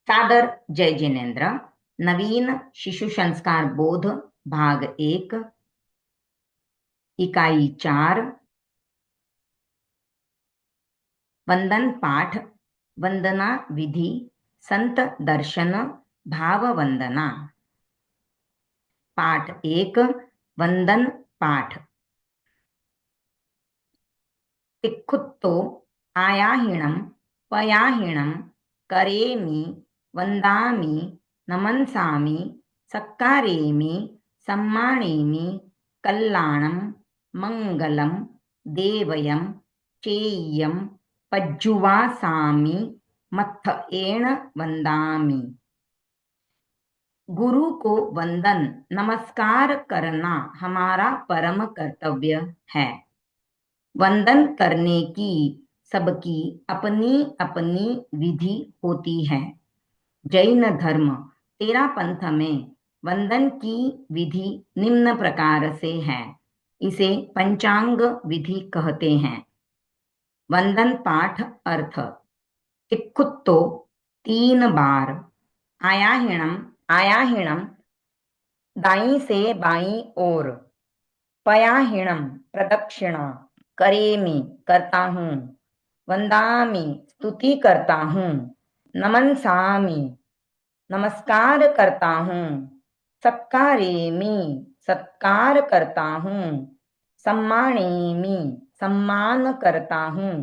सादर जय जिनेन्द्र। नवीन शिशु संस्कार बोध भाग 1 इकाई 4 वंदन पाठ वंदना विधि संत दर्शन भाव वंदना। पाठ 1 वंदन पाठ। तिक्खुत्तो आयाहीणं पयाहीणं करेमि वंदामि नमन्सामि सत्कारेमि सम्मानेमि कल्याणं मंगलं देवयं चेय्यं पज्जुवासामि मत्थ एण वंदामि। गुरु को वंदन नमस्कार करना हमारा परम कर्तव्य है। वंदन करने की सबकी अपनी अपनी विधि होती है। जैन धर्म 13 पंथ में वंदन की विधि निम्न प्रकार से है। इसे पंचांग विधि कहते हैं। वंदन पाठ अर्थ। तिक्खुत्तो 3 बार, आयाहीणम दाईं से बाईं ओर, पयाहीणम प्रदक्षिणा, करेमि करता हूँ, वंदामि स्तुति करता हूँ, नमन्सामि नमस्कार करता हूँ, सत्कारेमि सत्कार करता हूँ, सम्मानेमि सम्मान करता हूँ,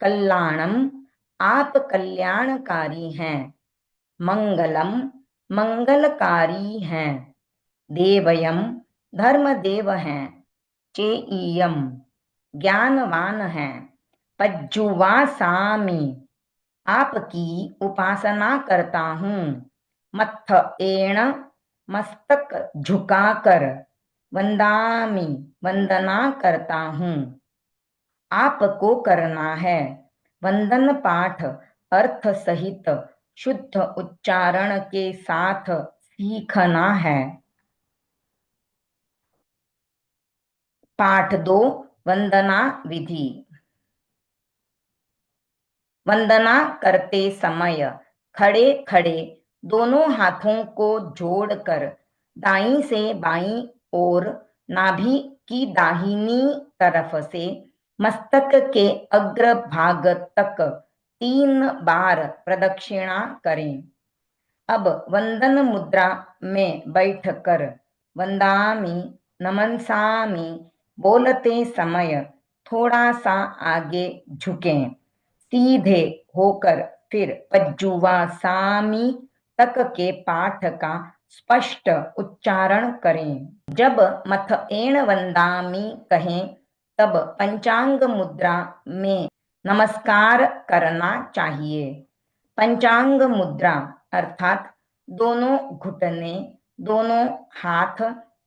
कल्याणम आप कल्याणकारी हैं, मंगलम मंगलकारी हैं, देवयम धर्मदेव हैं, चेय्यम ज्ञानवान है, पज्जुवासामि आपकी उपासना करता हूँ, मत्थ एण मस्तक झुकाकर, वंदामि वंदना करता हूँ। आपको करना है। वंदन पाठ अर्थ सहित शुद्ध उच्चारण के साथ सीखना है। पाठ 2 वंदना विधि। वंदना करते समय खड़े खड़े दोनों हाथों को जोड़कर दाईं से बाईं ओर नाभि की दाहिनी तरफ से मस्तक के अग्र भाग तक 3 बार प्रदक्षिणा करें। अब वंदन मुद्रा में बैठकर वंदामि नमन्सामि बोलते समय थोड़ा सा आगे झुकें। सीधे होकर फिर पज्जुवासामि तक के पाठ का स्पष्ट उच्चारण करें। जब मथ एण वंदामि कहें तब पंचांग मुद्रा में नमस्कार करना चाहिए। पंचांग मुद्रा अर्थात दोनों घुटने, दोनों हाथ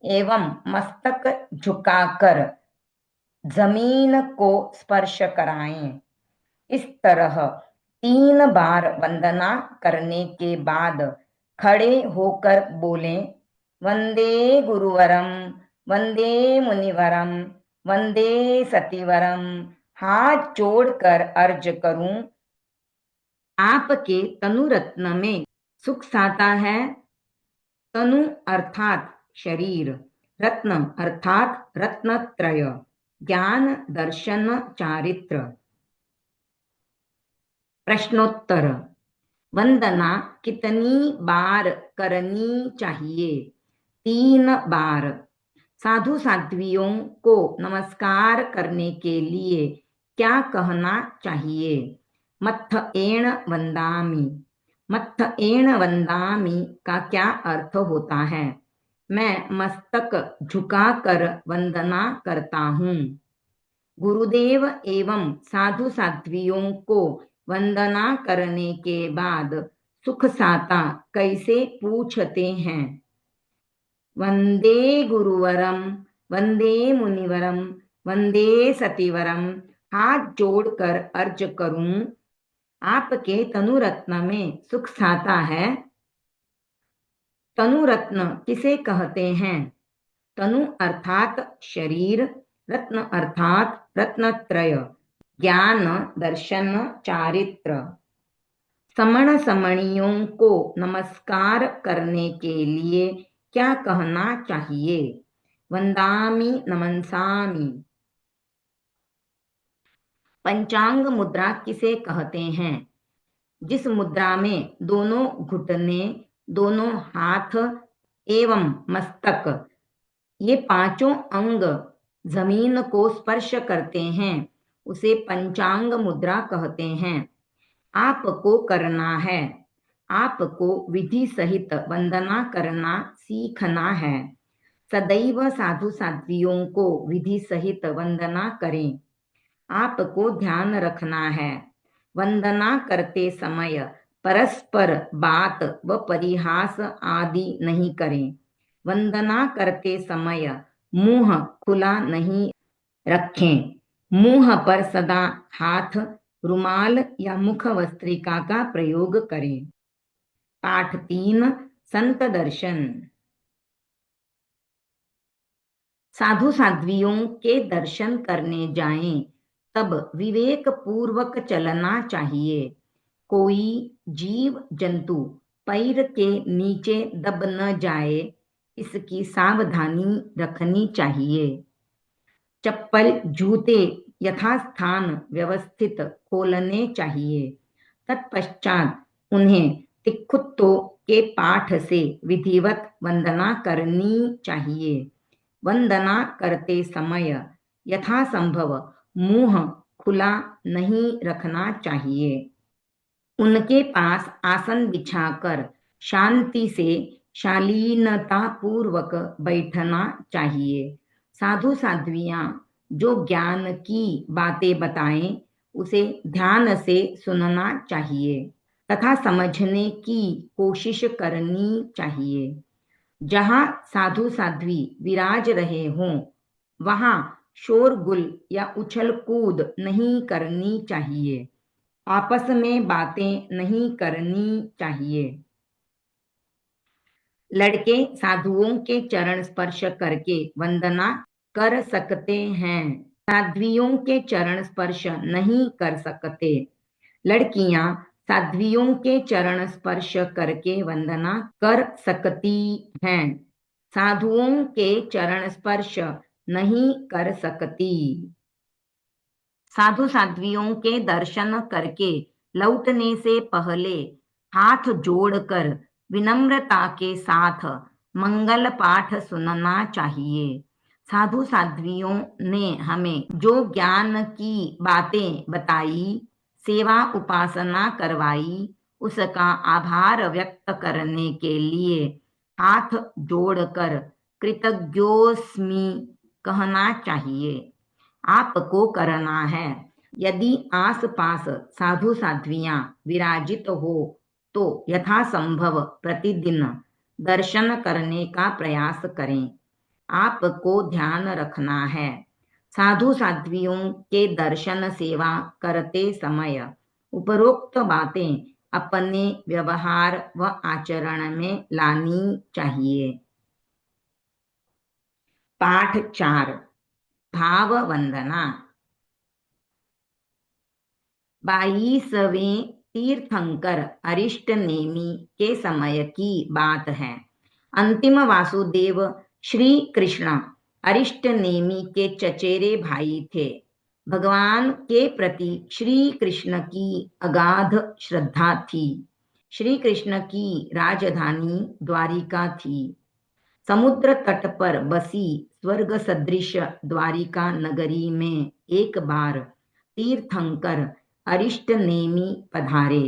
एवं मस्तक झुकाकर जमीन को स्पर्श कराएं। इस तरह 3 बार वंदना करने के बाद खड़े होकर बोलें, वंदे गुरुवरम, वंदे मुनिवरम, वंदे सतिवरम। हाथ जोड़कर अर्ज करूं, आपके तनु रत्न में सुख साता है। तनु अर्थात शरीर, रत्न अर्थात रत्नत्रय, ज्ञान दर्शन चारित्र। प्रश्नोत्तर। वंदना कितनी बार करनी चाहिए? 3 बार। साधु साध्वियों को नमस्कार करने के लिए क्या कहना चाहिए? मत्थ एण वंदामि। मत्थ एण वंदामि का क्या अर्थ होता है? मैं मस्तक झुकाकर वंदना करता हूँ। गुरुदेव एवं साधु साध्वियों को वंदना करने के बाद सुख साता कैसे पूछते हैं? वंदे गुरुवरम, वंदे मुनिवरम, वंदे सतिवरम। हाथ जोड़कर अर्ज करूं, आपके तनुरत्न में सुख साता है। तनुरत्न किसे कहते हैं? तनु अर्थात शरीर, रत्न अर्थात रत्नत्रय, ज्ञान दर्शन चारित्र। समण समणियों को नमस्कार करने के लिए क्या कहना चाहिए? वंदामि नमंसामि। पंचांग मुद्रा किसे कहते हैं? जिस मुद्रा में दोनों घुटने, दोनों हाथ एवं मस्तक, ये पांचों अंग जमीन को स्पर्श करते हैं, उसे पंचांग मुद्रा कहते हैं। आपको करना है, आपको विधि सहित वंदना करना सीखना है। सदैव साधु साध्वियों को विधि सहित वंदना करें। आपको ध्यान रखना है, वंदना करते समय परस्पर बात व परिहास आदि नहीं करें। वंदना करते समय मुंह खुला नहीं रखें। मुंह पर सदा हाथ, रुमाल या मुख वस्त्रिका का प्रयोग करें। पाठ 3 संत दर्शन। साधु साध्वियों के दर्शन करने जाएं, तब विवेक पूर्वक चलना चाहिए। कोई जीव जंतु पैर के नीचे दब न जाए, इसकी सावधानी रखनी चाहिए। चप्पल जूते यथास्थान व्यवस्थित खोलने चाहिए। तत्पश्चात उन्हें तिक्खुत्तो के पाठ से विधिवत वंदना करनी चाहिए। वंदना करते समय यथासंभव मुंह खुला नहीं रखना चाहिए। उनके पास आसन बिछाकर शांति से शालीनता पूर्वक बैठना चाहिए। साधु साध्वियां जो ज्ञान की बातें बताएं, उसे ध्यान से सुनना चाहिए तथा समझने की कोशिश करनी चाहिए। जहां साधु साध्वी विराज रहे हों, वहां शोरगुल या उछल कूद नहीं करनी चाहिए। आपस में बातें नहीं करनी चाहिए। लड़के साधुओं के चरण स्पर्श करके वंदना कर सकते हैं, साध्वियों के चरण स्पर्श नहीं कर सकते। लड़कियां साध्वियों के चरण स्पर्श करके वंदना कर सकती हैं, साधुओं के चरण स्पर्श नहीं कर सकती। साधु साध्वियों के दर्शन करके लौटने से पहले हाथ जोड़कर विनम्रता के साथ मंगल पाठ सुनना चाहिए। साधु साध्वियों ने हमें जो ज्ञान की बातें बताई, सेवा उपासना करवाई, उसका आभार व्यक्त करने के लिए हाथ जोड़कर कृतज्ञोस्मि कहना चाहिए। आपको करना है। यदि आसपास साधु साध्वियां विराजित हो तो यथासंभव प्रतिदिन दर्शन करने का प्रयास करें। आपको ध्यान रखना है, साधु साध्वियों के दर्शन सेवा करते समय उपरोक्त बातें अपने व्यवहार व आचरण में लानी चाहिए। पाठ 4 भाव वंदना। 22वें तीर्थंकर अरिष्ट नेमी के समय की बात है। अंतिम वासुदेव श्री कृष्ण अरिष्ट नेमी के चचेरे भाई थे। भगवान के प्रति श्री कृष्ण की अगाध श्रद्धा थी। श्री कृष्ण की राजधानी द्वारिका थी। समुद्र तट पर बसी स्वर्ग सदृश द्वारिका नगरी में एक बार तीर्थंकर अरिष्ट नेमी पधारे।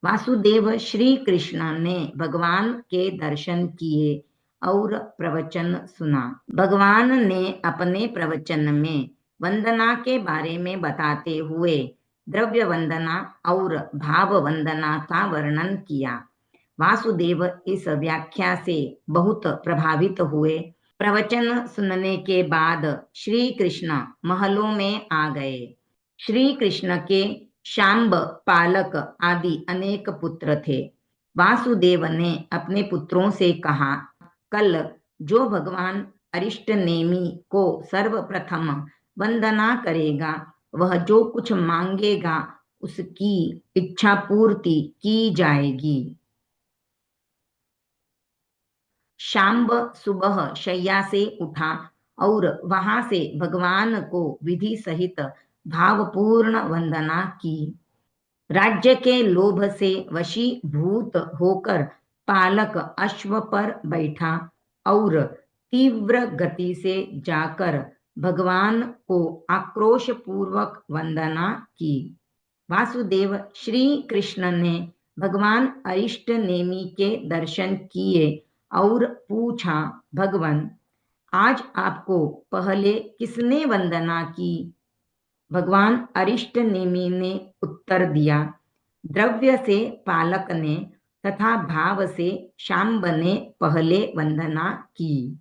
वासुदेव श्री कृष्ण ने भगवान के दर्शन किए और प्रवचन सुना। भगवान ने अपने प्रवचन में वंदना के बारे में बताते हुए द्रव्य वंदना और भाव वंदना का वर्णन किया। वासुदेव इस व्याख्या से बहुत प्रभावित हुए। प्रवचन सुनने के बाद श्री कृष्ण महलों में आ गए। श्री कृष्ण के शांब, पालक आदि अनेक पुत्र थे। वासुदेव ने अपने पुत्रों से कहा, कल जो भगवान अरिष्ट नेमी को सर्वप्रथम वंदना करेगा, वह जो कुछ मांगेगा उसकी इच्छा पूर्ति की जाएगी। शाम सुबह शैया से उठा और वहां से भगवान को विधि सहित भावपूर्ण वंदना की। राज्य के लोभ से वशीभूत होकर पालक अश्व पर बैठा और तीव्र गति से जाकर भगवान को आक्रोश पूर्वक वंदना की। वासुदेव श्री कृष्ण ने भगवान अरिष्ट नेमि के दर्शन किए और पूछा, भगवान, आज आपको पहले किसने वंदना की? भगवान अरिष्ट नेमि ने उत्तर दिया, द्रव्य से पालक ने तथा भाव से शांब ने पहले वंदना की।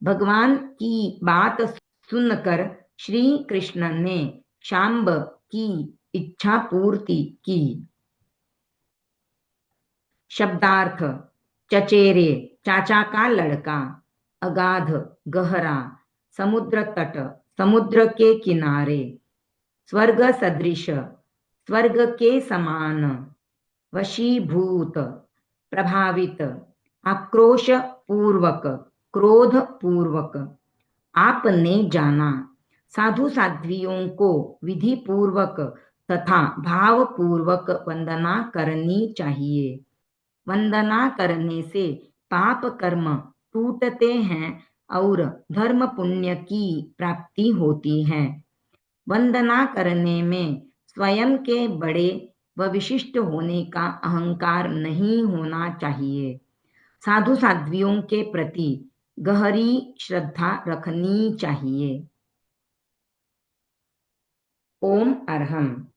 भगवान की बात सुनकर श्री कृष्ण ने शांब की इच्छा पूर्ति की। शब्दार्थ: चचेरे, चाचा का लड़का। अगाध, गहरा। समुद्र तट, समुद्र के किनारे। स्वर्ग सदृश, स्वर्ग के समान। वशीभूत, प्रभावित। आक्रोश पूर्वक, क्रोध पूर्वक। आपने जाना, साधु साध्वियों को विधि पूर्वक तथा भाव पूर्वक वंदना करनी चाहिए। वंदना करने से पाप कर्म टूटते हैं और धर्म पुण्य की प्राप्ति होती है। वंदना करने में स्वयं के बड़े व विशिष्ट होने का अहंकार नहीं होना चाहिए। साधु साध्वियों के प्रति गहरी श्रद्धा रखनी चाहिए। ओम अरहम।